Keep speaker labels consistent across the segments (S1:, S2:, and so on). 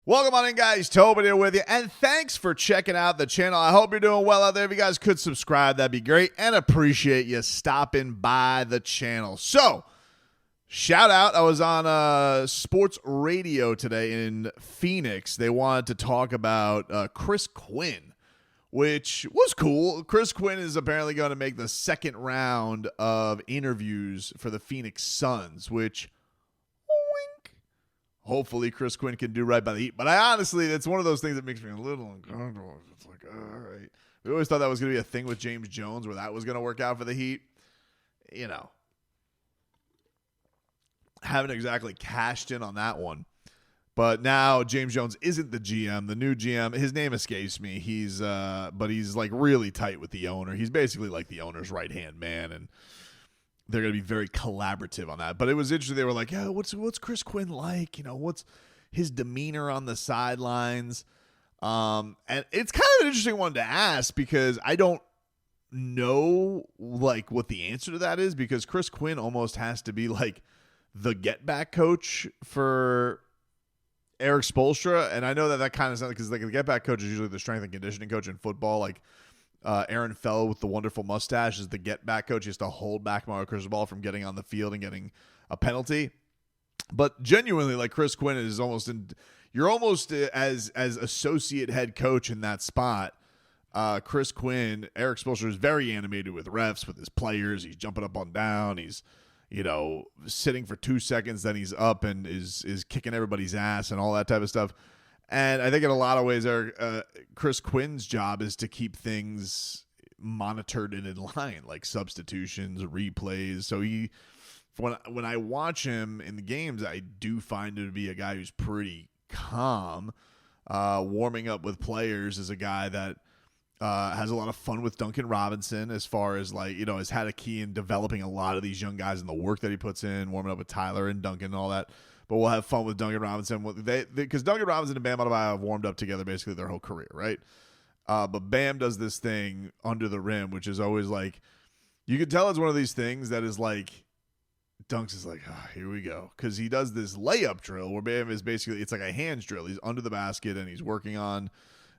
S1: Welcome on in, guys. Tobin here with you, and thanks for checking out the channel. I hope you're doing well out there. If you guys could subscribe, that'd be great, and appreciate you stopping by the channel. So, shout out, I was on sports radio today in Phoenix. They wanted to talk about Chris Quinn, which was cool. Chris Quinn is apparently going to make the second round of interviews for the Phoenix Suns, which hopefully Chris Quinn can do right by the Heat. But I honestly, it's one of those things that makes me a little uncomfortable. It's like, all right. We always thought that was going to be a thing with James Jones where that was going to work out for the Heat. You know, haven't exactly cashed in on that one. But now James Jones isn't the GM. The new GM, his name escapes me. But he's like really tight with the owner. He's basically like the owner's right-hand man, and they're going to be very collaborative on that. But it was interesting. They were like, yeah, what's Chris Quinn like? You know, what's his demeanor on the sidelines? And it's kind of an interesting one to ask because I don't know like what the answer to that is, because Chris Quinn almost has to be like the get back coach for Eric Spoelstra. And I know that kind of sounds, because like the get back coach is usually the strength and conditioning coach in football. Like, Aaron Fell with the wonderful mustache is the get-back coach. He has to hold back Mario Cristobal from getting on the field and getting a penalty. But genuinely, like Chris Quinn is almost you're almost as associate head coach in that spot. Chris Quinn, Eric Spoelstra is very animated with refs, with his players. He's jumping up and down. He's, sitting for 2 seconds, then he's up and is kicking everybody's ass and all that type of stuff. And I think in a lot of ways, Chris Quinn's job is to keep things monitored and in line, like substitutions, replays. So when I watch him in the games, I do find him to be a guy who's pretty calm. Warming up with players is a guy that has a lot of fun with Duncan Robinson, as far as has had a key in developing a lot of these young guys and the work that he puts in, warming up with Tyler and Duncan and all that. But we'll have fun with Duncan Robinson. Because Duncan Robinson and Bam Adebayo have warmed up together basically their whole career, right? But Bam does this thing under the rim, which is always like, you can tell it's one of these things that is like, Dunks is like, here we go. Because he does this layup drill where Bam is basically, it's like a hands drill. He's under the basket and he's working on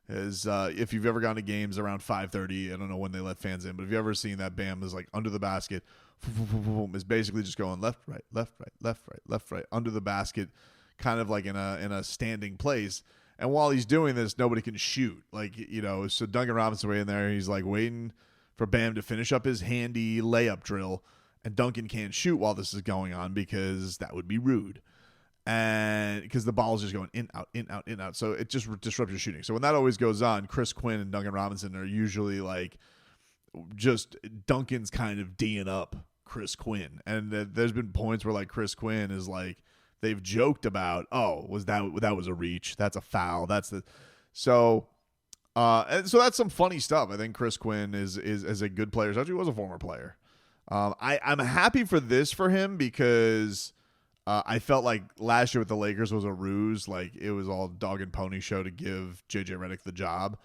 S1: his, if you've ever gone to games around 5:30, I don't know when they let fans in, but if you've ever seen that, Bam is like under the basket, is basically just going left, right, left, right, left, right, left, right, under the basket, kind of like in a standing place. And while he's doing this, nobody can shoot. So Duncan Robinson way in there, he's like waiting for Bam to finish up his handy layup drill, and Duncan can't shoot while this is going on because that would be rude. And because the ball is just going in, out, in, out, in, out. So it just disrupts your shooting. So when that always goes on, Chris Quinn and Duncan Robinson are usually like, just Duncan's kind of D'ing up Chris Quinn. And there's been points where like Chris Quinn is like, they've joked about, that was a reach. That's a foul. And so that's some funny stuff. I think Chris Quinn is a good player. He actually was a former player. I'm happy for this for him because I felt like last year with the Lakers was a ruse. Like it was all dog and pony show to give JJ Redick the job.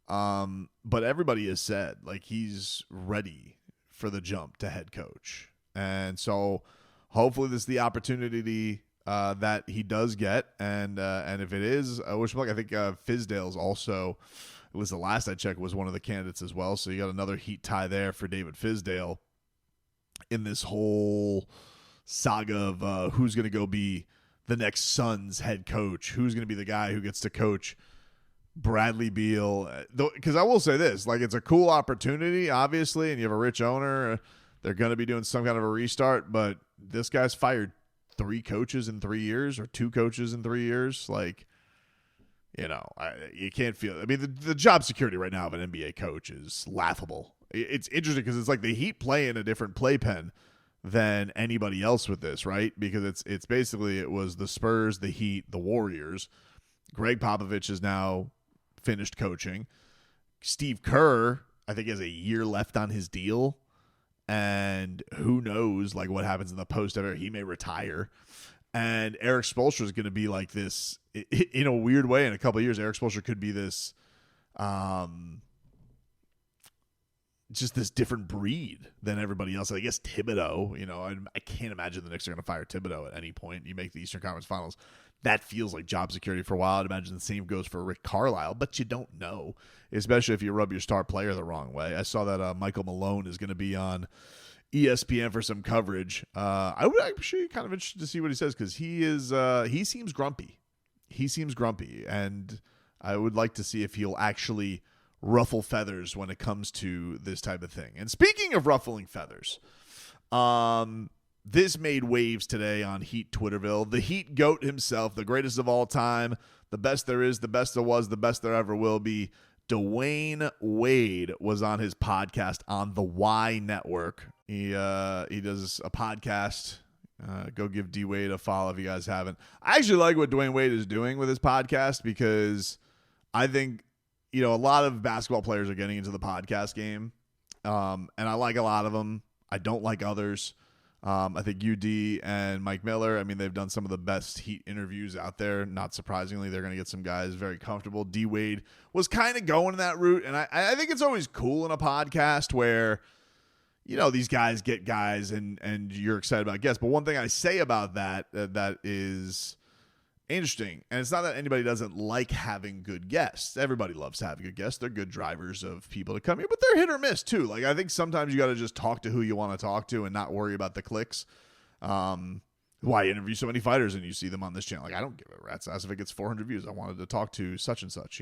S1: But everybody has said like he's ready for the jump to head coach. And so hopefully this is the opportunity that he does get. And if it is, I wish him luck. I think Fizdale's also, at least the last I checked, was one of the candidates as well. So you got another Heat tie there for David Fizdale in this whole saga of who's going to go be the next Suns head coach, who's going to be the guy who gets to coach Bradley Beal. Because I will say this, like it's a cool opportunity, obviously, and you have a rich owner. They're going to be doing some kind of a restart, but this guy's fired 3 coaches in 3 years or 2 coaches in 3 years. Like, you can't feel. I mean, the job security right now of an NBA coach is laughable. It's interesting because it's like the Heat play in a different playpen than anybody else with this, right? Because it's basically, it was the Spurs, the Heat, the Warriors. Greg Popovich is now finished coaching. Steve Kerr, I think, has a year left on his deal. And who knows, like, what happens in the post ever. He may retire. And Eric Spoelstra is going to be like this, in a weird way, in a couple of years. Eric Spoelstra could be this, just this different breed than everybody else. I guess Thibodeau, I can't imagine the Knicks are going to fire Thibodeau at any point. You make the Eastern Conference Finals. that feels like job security for a while. I'd imagine the same goes for Rick Carlisle, but you don't know, especially if you rub your star player the wrong way. I saw that Michael Malone is going to be on ESPN for some coverage. I'm actually kind of interested to see what he says, because he seems grumpy. He seems grumpy, and I would like to see if he'll actually ruffle feathers when it comes to this type of thing. And speaking of ruffling feathers, this made waves today on Heat Twitterville. The Heat GOAT himself, the greatest of all time, the best there is, the best there was, the best there ever will be, Dwayne Wade was on his podcast on the Y Network. He does a podcast. Go give D Wade a follow if you guys haven't. I actually like what Dwayne Wade is doing with his podcast, because I think, a lot of basketball players are getting into the podcast game, and I like a lot of them. I don't like others. I think UD and Mike Miller, they've done some of the best Heat interviews out there. Not surprisingly, they're going to get some guys very comfortable. D Wade was kind of going that route, and I think it's always cool in a podcast where, these guys get guys and you're excited about guests. But one thing I say about that is interesting, and it's not that anybody doesn't like having good guests. Everybody loves having good guests. They're good drivers of people to come here, but they're hit or miss too. Like, I think sometimes you got to just talk to who you want to talk to and not worry about the clicks. Why I interview so many fighters and you see them on this channel. Like, I don't give a rat's ass if it gets 400 views. I wanted to talk to such and such,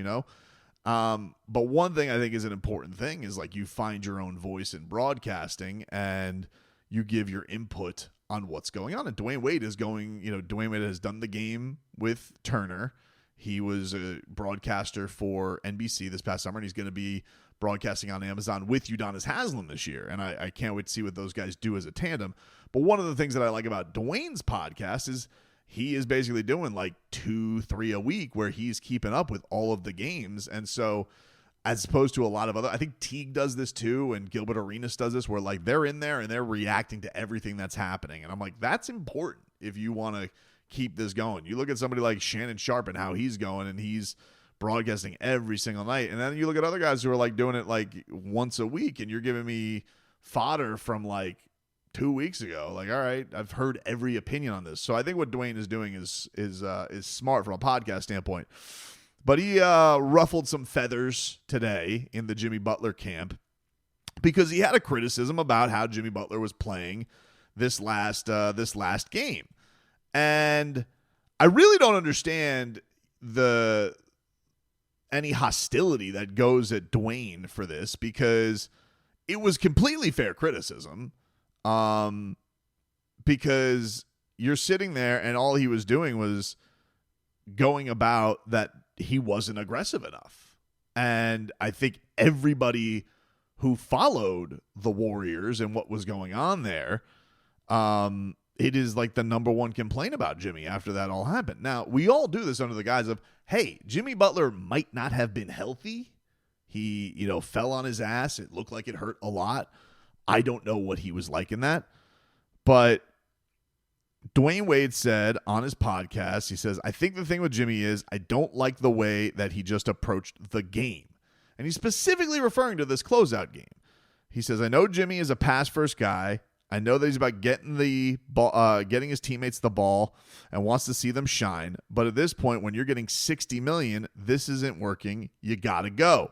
S1: But one thing I think is an important thing is, like, you find your own voice in broadcasting and you give your input on what's going on. And Dwayne Wade is Dwayne Wade has done the game with Turner. He was a broadcaster for NBC this past summer, and he's going to be broadcasting on Amazon with Udonis Haslem this year. And I can't wait to see what those guys do as a tandem. But one of the things that I like about Dwayne's podcast is he is basically doing like 2-3 a week where he's keeping up with all of the games. And so, as opposed to a lot of other, I think Teague does this too, and Gilbert Arenas does this, where like they're in there and they're reacting to everything that's happening. And I'm like, that's important if you want to keep this going. You look at somebody like Shannon Sharp and how he's going, and he's broadcasting every single night. And then you look at other guys who are like doing it like once a week, and you're giving me fodder from like 2 weeks ago. Like, all right, I've heard every opinion on this. So I think what Dwayne is doing is smart from a podcast standpoint. But he ruffled some feathers today in the Jimmy Butler camp, because he had a criticism about how Jimmy Butler was playing this last game. And I really don't understand any hostility that goes at Dwayne for this, because it was completely fair criticism. Because you're sitting there and all he was doing was going about that he wasn't aggressive enough. And I think everybody who followed the Warriors and what was going on there, it is like the number one complaint about Jimmy after that all happened. Now, we all do this under the guise of, hey, Jimmy Butler might not have been healthy. He, fell on his ass. It looked like it hurt a lot. I don't know what he was like in that. But Dwayne Wade said on his podcast, he says, I think the thing with Jimmy is I don't like the way that he just approached the game. And he's specifically referring to this closeout game. He says, I know Jimmy is a pass-first guy. I know that he's about getting the ball, getting his teammates the ball and wants to see them shine. But at this point, when you're getting $60 million, this isn't working. You got to go.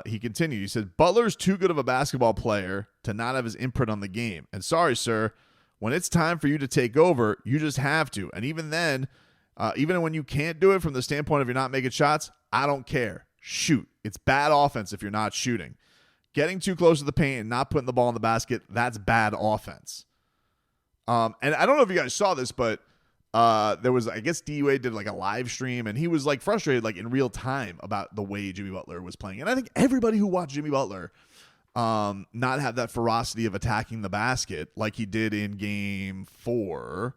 S1: He continued. He said, Butler's too good of a basketball player to not have his imprint on the game. And sorry, sir, when it's time for you to take over, you just have to. And even then, even when you can't do it from the standpoint of you're not making shots, I don't care. Shoot. It's bad offense if you're not shooting. Getting too close to the paint and not putting the ball in the basket, that's bad offense. And I don't know if you guys saw this, but there was, I guess D Wade did like a live stream, and he was like frustrated like in real time about the way Jimmy Butler was playing. And I think everybody who watched Jimmy Butler not have that ferocity of attacking the basket like he did in game 4,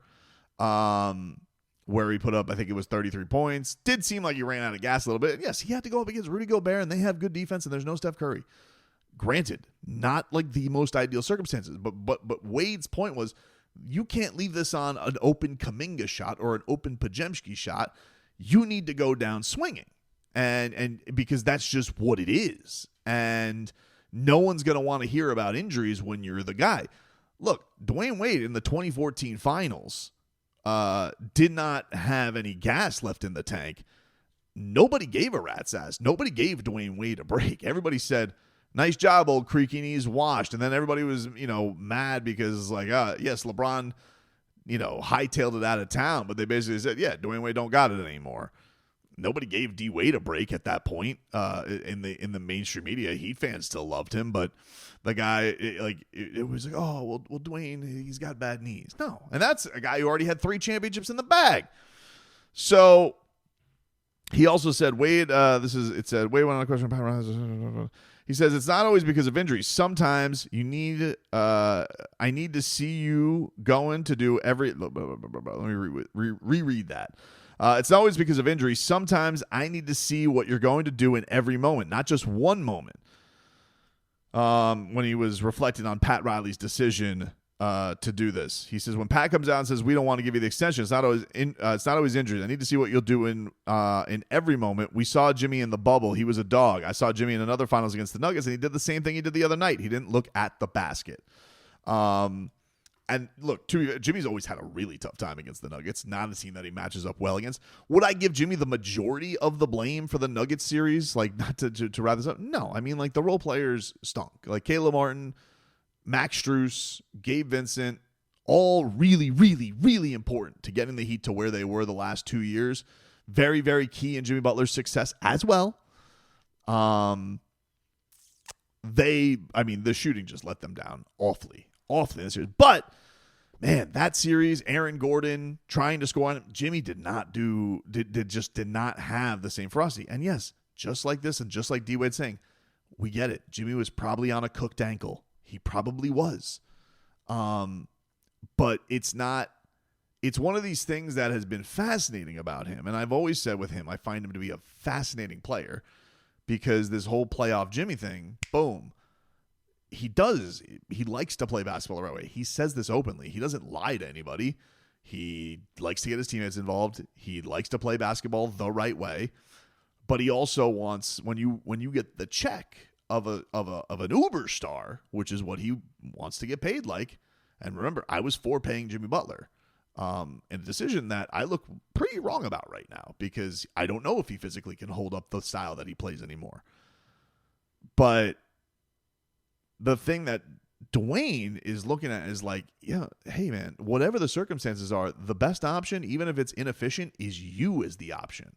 S1: where he put up, I think it was 33 points. Did seem like he ran out of gas a little bit. Yes, he had to go up against Rudy Gobert, and they have good defense, and there's no Steph Curry. Granted, not like the most ideal circumstances, but Wade's point was, you can't leave this on an open Kuminga shot or an open Podziemski shot. You need to go down swinging, and because that's just what it is. And no one's going to want to hear about injuries when you're the guy. Look, Dwayne Wade in the 2014 finals did not have any gas left in the tank, nobody gave a rat's ass. Nobody gave Dwayne Wade a break. Everybody said, nice job, old creaky knees, washed. And then everybody was, mad because, yes, LeBron, hightailed it out of town. But they basically said, yeah, Dwayne Wade don't got it anymore. Nobody gave D Wade a break at that point. In the mainstream media, Heat fans still loved him, but the guy, it was like, oh, well, Dwayne, he's got bad knees. No, and that's a guy who already had 3 championships in the bag. So he also said, Wade, it said, Wade went on a question. He says, it's not always because of injuries. Sometimes you need, I need to see you going to do every, let me reread that. It's not always because of injury. Sometimes I need to see what you're going to do in every moment, not just one moment. When he was reflecting on Pat Riley's decision to do this, he says, when Pat comes out and says, we don't want to give you the extension, it's not always injuries. I need to see what you'll do in every moment. We saw Jimmy in the bubble. He was a dog. I saw Jimmy in another finals against the Nuggets, and he did the same thing he did the other night. He didn't look at the basket. And look, Jimmy's always had a really tough time against the Nuggets. Not a team that he matches up well against. Would I give Jimmy the majority of the blame for the Nuggets series? Like, not to wrap this up? No. I mean, like, the role players stunk. Like, Caleb Martin, Max Strus, Gabe Vincent, all really, really, really important to getting the Heat to where they were the last 2 years. Very, very key in Jimmy Butler's success as well. The shooting just let them down awfully in this series. But man, that series, Aaron Gordon trying to score on him, Jimmy did not have the same ferocity. And yes, just like this and just like D Wade saying, we get it. Jimmy was probably on a cooked ankle. He probably was. But it's one of these things that has been fascinating about him. And I've always said with him, I find him to be a fascinating player because this whole playoff Jimmy thing, boom. He likes to play basketball the right way. He says this openly. He doesn't lie to anybody. He likes to get his teammates involved. He likes to play basketball the right way. But he also wants, when you get the check of an Uber star, which is what he wants to get paid like. And remember, I was for paying Jimmy Butler. And a decision that I look pretty wrong about right now because I don't know if he physically can hold up the style that he plays anymore. But the thing that Dwayne is looking at is like, yeah, hey, man, whatever the circumstances are, the best option, even if it's inefficient, is you as the option.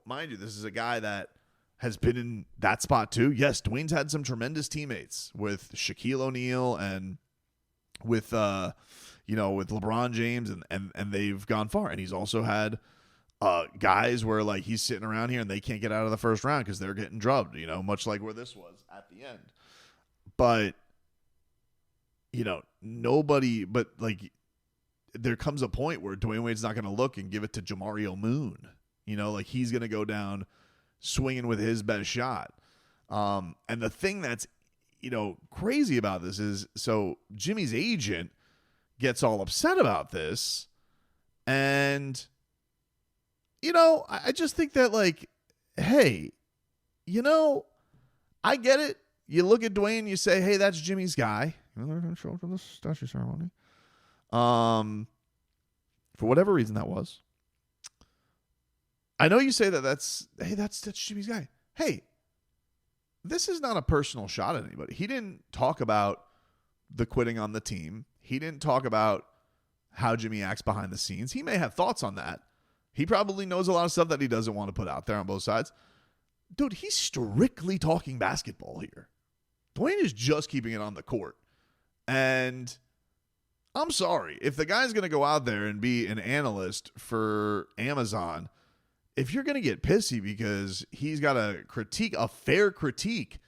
S1: Mind you, this is a guy that has been in that spot too. Yes, Dwayne's had some tremendous teammates with Shaquille O'Neal and with LeBron James, and they've gone far. And he's also had guys where like he's sitting around here and they can't get out of the first round because they're getting drubbed, much like where this was at the end. But, there comes a point where Dwayne Wade's not going to look and give it to Jamario Moon. He's going to go down swinging with his best shot. And the thing that's, crazy about this is, so Jimmy's agent gets all upset about this. And, I just think that, like, hey, I get it. You look at Dwayne, you say, hey, that's Jimmy's guy. They're going to show up for the statue ceremony. For whatever reason that was. I know you say that's Jimmy's guy. Hey, this is not a personal shot at anybody. He didn't talk about the quitting on the team. He didn't talk about how Jimmy acts behind the scenes. He may have thoughts on that. He probably knows a lot of stuff that he doesn't want to put out there on both sides. Dude, he's strictly talking basketball here. Dwayne is just keeping it on the court. And I'm sorry. If the guy's going to go out there and be an analyst for Amazon, if you're going to get pissy because he's got a fair critique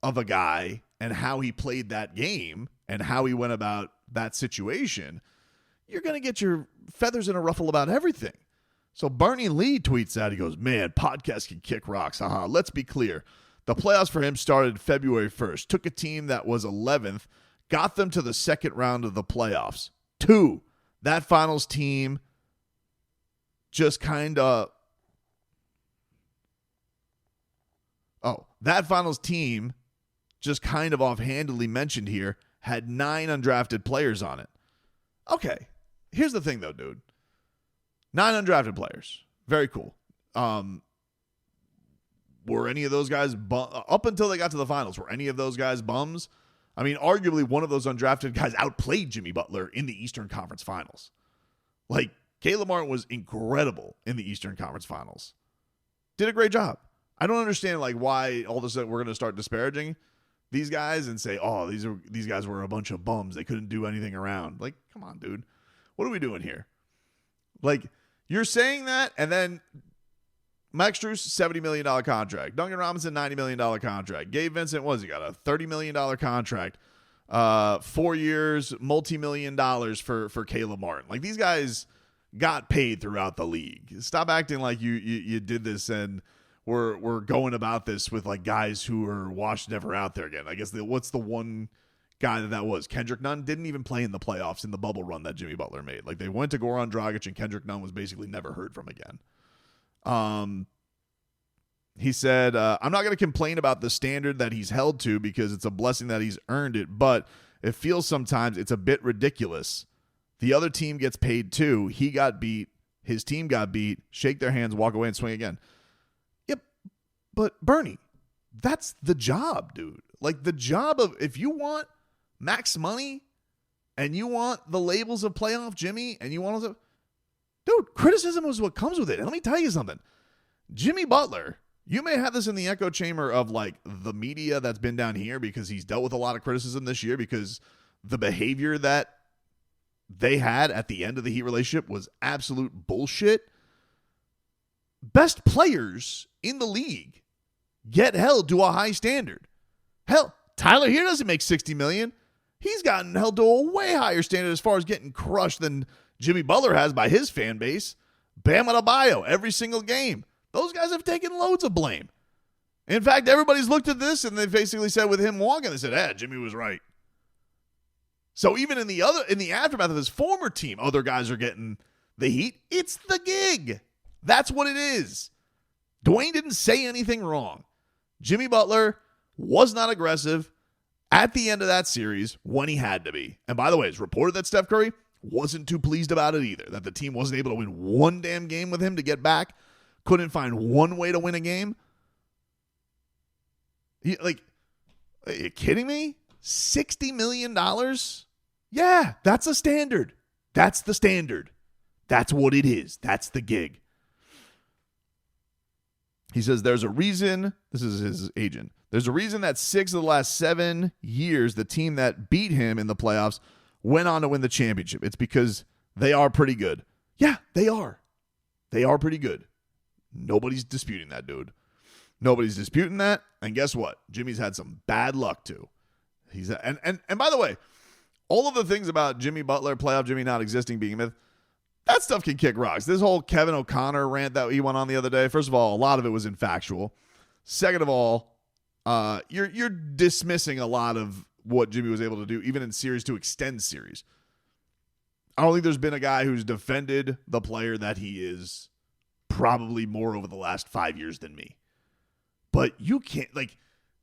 S1: of a guy and how he played that game and how he went about that situation, you're going to get your feathers in a ruffle about everything. So Barney Lee tweets out, he goes, man, podcast can kick rocks. Let's be clear. The playoffs for him started February 1st. Took a team that was 11th, got them to the second round of the playoffs. 2, that finals team just kind of... that finals team, just kind of offhandedly mentioned here, had 9 undrafted players on it. Okay, here's the thing, though, dude. 9 undrafted players. Very cool. Were any of those guys, up until they got to the finals, were any of those guys bums? I mean, arguably one of those undrafted guys outplayed Jimmy Butler in the Eastern Conference Finals. Like, Caleb Martin was incredible in the Eastern Conference Finals. Did a great job. I don't understand, like, why all of a sudden we're going to start disparaging these guys and say, oh, these guys were a bunch of bums. They couldn't do anything around. Like, come on, dude. What are we doing here? Like, you're saying that, and then Max Strus, $70 million contract. Duncan Robinson, $90 million contract. Gabe Vincent, what has he got? A $30 million contract. 4 years, multi-million dollars for Caleb Martin. Like, these guys got paid throughout the league. Stop acting like you did this and we're going about this with, like, guys who are washed, never out there again. I guess what's the one guy that was? Kendrick Nunn didn't even play in the playoffs in the bubble run that Jimmy Butler made. Like, they went to Goran Dragic, and Kendrick Nunn was basically never heard from again. He said, I'm not going to complain about the standard that he's held to because it's a blessing that he's earned it, but it feels sometimes it's a bit ridiculous. The other team gets paid too. He got beat. His team got beat. Shake their hands, walk away, and swing again. Yep. But Bernie, that's the job, dude. Like, the job of, if you want max money and you want the labels of playoff Jimmy and you want to, dude, criticism is what comes with it. And let me tell you something. Jimmy Butler, you may have this in the echo chamber of, like, the media that's been down here because he's dealt with a lot of criticism this year because the behavior that they had at the end of the Heat relationship was absolute bullshit. Best players in the league get held to a high standard. Hell, Tyler here doesn't make $60 million. He's gotten held to a way higher standard as far as getting crushed than Jimmy Butler has by his fan base. Bam Adebayo every single game. Those guys have taken loads of blame. In fact, everybody's looked at this and they basically said with him walking, they said, Jimmy was right. So even in the aftermath of his former team, other guys are getting the heat. It's the gig. That's what it is. Dwayne didn't say anything wrong. Jimmy Butler was not aggressive at the end of that series when he had to be. And by the way, it's reported that Steph Curry wasn't too pleased about it either, that the team wasn't able to win one damn game with him to get back. Couldn't find one way to win a game. Are you kidding me? $60 million? Yeah, that's a standard. That's the standard. That's what it is. That's the gig. He says there's a reason, this is his agent, there's a reason that 6 of the last 7 years, the team that beat him in the playoffs went on to win the championship. It's because they are pretty good. Yeah, they are. They are pretty good. Nobody's disputing that, dude. Nobody's disputing that. And guess what? Jimmy's had some bad luck too. And by the way, all of the things about Jimmy Butler, playoff Jimmy not existing, being a myth, that stuff can kick rocks. This whole Kevin O'Connor rant that he went on the other day, first of all, a lot of it was infactual. Second of all, you're dismissing a lot of what Jimmy was able to do, even in series to extend series. I don't think there's been a guy who's defended the player that he is probably more over the last 5 years than me. But you can't,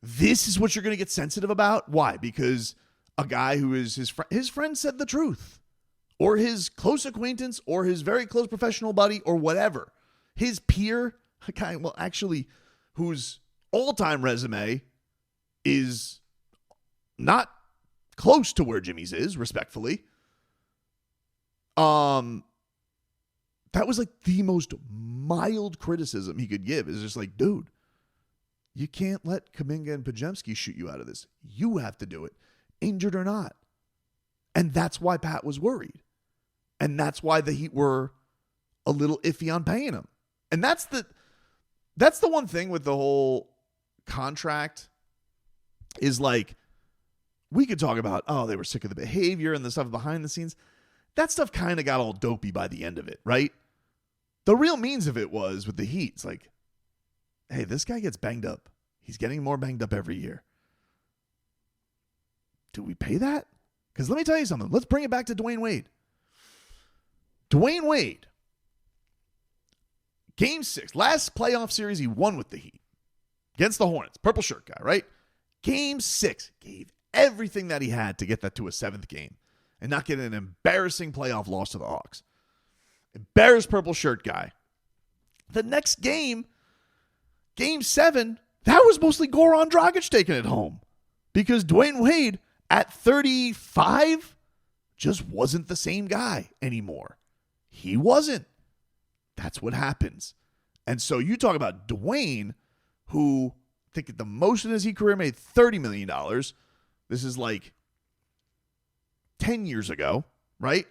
S1: this is what you're going to get sensitive about? Why? Because a guy who is his friend said the truth, or his close acquaintance, or his very close professional buddy, or whatever. His peer, a guy, well, actually, whose all-time resume is not close to where Jimmy's is, respectfully. That was like the most mild criticism he could give. Is just like, dude, you can't let Kuminga and Podziemski shoot you out of this. You have to do it, injured or not. And that's why Pat was worried. And that's why the Heat were a little iffy on paying him. And that's the one thing with the whole contract is, like, we could talk about, they were sick of the behavior and the stuff behind the scenes. That stuff kind of got all dopey by the end of it, right? The real means of it was with the Heat. It's like, hey, this guy gets banged up. He's getting more banged up every year. Do we pay that? Because let me tell you something. Let's bring it back to Dwayne Wade. Dwayne Wade, Game 6, last playoff series he won with the Heat against the Hornets. Purple shirt guy, right? Game 6, gave everything that he had to get that to a 7th game. and not get an embarrassing playoff loss to the Hawks. Embarrassed purple shirt guy. The next game, Game 7, that was mostly Goran Dragic taking it home because Dwayne Wade at 35 just wasn't the same guy anymore. He wasn't. That's what happens. And so you talk about Dwayne, who I think at the most in his career made $30 million. This is like 10 years ago, right?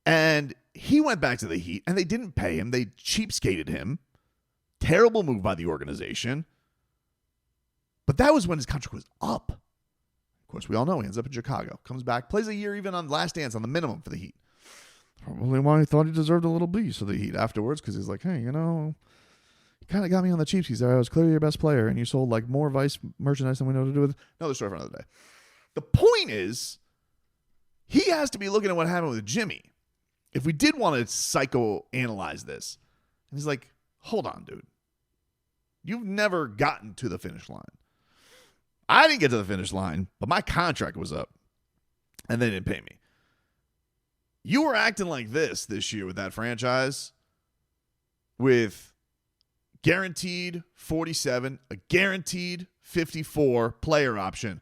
S1: And he went back to the Heat, and they didn't pay him. They cheapskated him. Terrible move by the organization. But that was when his contract was up. Of course, we all know he ends up in Chicago. Comes back, plays a year even on Last Dance on the minimum for the Heat. Probably why he thought he deserved a little boost for the Heat afterwards, because he's like, hey, you kind of got me on the cheapskies there. I was clearly your best player, and you sold like more Vice merchandise than we know what to do with. Another story for another day. The point is, he has to be looking at what happened with Jimmy. If we did want to psychoanalyze this, and he's like, hold on, dude. You've never gotten to the finish line. I didn't get to the finish line, but my contract was up, and they didn't pay me. You were acting like this year with that franchise with guaranteed 47, a guaranteed 54 player option,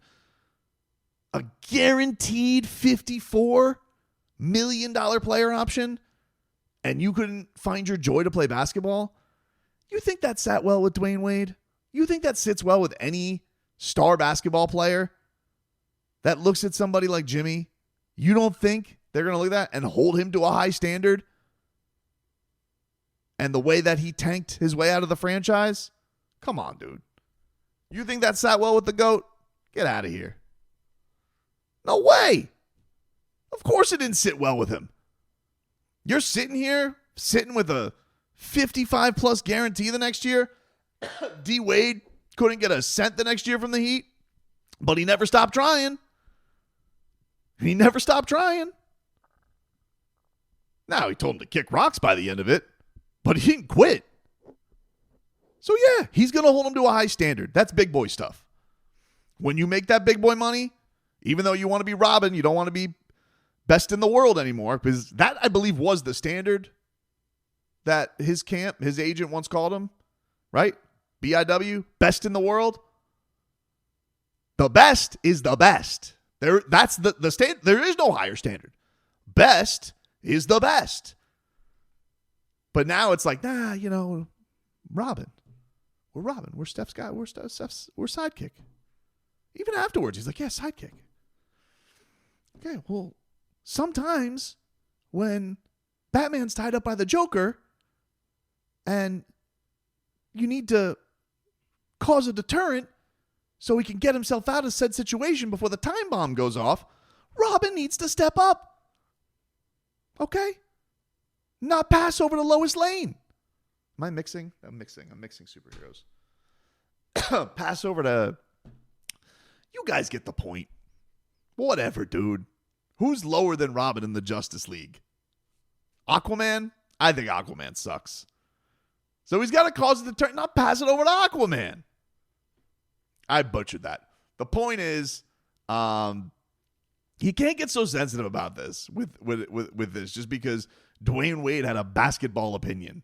S1: a guaranteed $54 million player option, and you couldn't find your joy to play basketball? You think that sat well with Dwayne Wade? You think that sits well with any star basketball player that looks at somebody like Jimmy? You don't think they're going to look at that and hold him to a high standard? And the way that he tanked his way out of the franchise? Come on, dude. You think that sat well with the GOAT? Get out of here. No way. Of course it didn't sit well with him. You're sitting with a 55-plus guarantee the next year. D. Wade couldn't get a cent the next year from the Heat, but he never stopped trying. Now, he told him to kick rocks by the end of it, but he didn't quit. So, yeah, he's going to hold him to a high standard. That's big boy stuff. When you make that big boy money, even though you want to be Robin, you don't want to be best in the world anymore, because that, I believe, was the standard that his agent once called him, right? BIW, best in the world. The best is the best. That's the standard. There is no higher standard. Best is the best. But now it's like, Robin. We're Robin. We're Steph's guy. We're sidekick. Even afterwards, he's like, yeah, sidekick. Okay, well, sometimes when Batman's tied up by the Joker and you need to cause a deterrent so he can get himself out of said situation before the time bomb goes off, Robin needs to step up. Okay? Not pass over to Lois Lane. Am I mixing? I'm mixing superheroes. Pass over to... You guys get the point. Whatever, dude. Who's lower than Robin in the Justice League? Aquaman? I think Aquaman sucks. So he's got to cause the turn, not pass it over to Aquaman. I butchered that. The point is, you can't get so sensitive about this with this just because Dwayne Wade had a basketball opinion.